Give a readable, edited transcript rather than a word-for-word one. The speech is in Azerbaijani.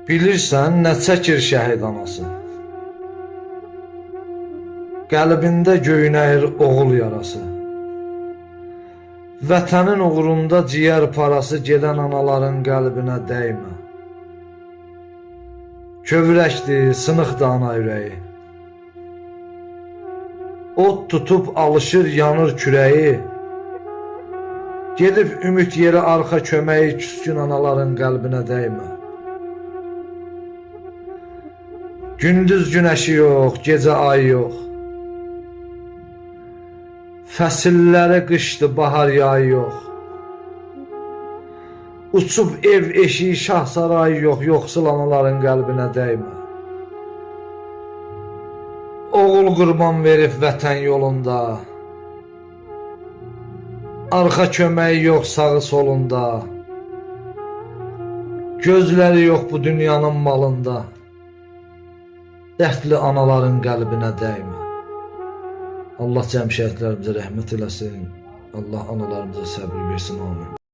Bilirsən nə çəkir şəhid anası? Qəlbində göynəyir oğul yarası. Vətənin uğrunda ciyər parası gedən anaların qəlbinə dəymə. Kövrəkdir, sınıqdır ana ürəyi. Od tutub alışır, yanır kürəyi. Gedib ümid yeri arxa köməyi küskün anaların qəlbinə dəymə. Gündüz günəşi yox, gecə ay yox. Fəsilləri qışdı, bahar yayı yox. Uçub ev eşiği şah sarayı yox, yoxsul anaların qəlbinə dəymə. Oğul qurban verib vətən yolunda. Arxa köməyi yox sağı solunda. Gözləri yox bu dünyanın malında. Dərdli anaların qəlbinə dəymə. Allah cəm şəhidlərimizə rəhmət eləsin. Allah analarımıza səbir versin, amin.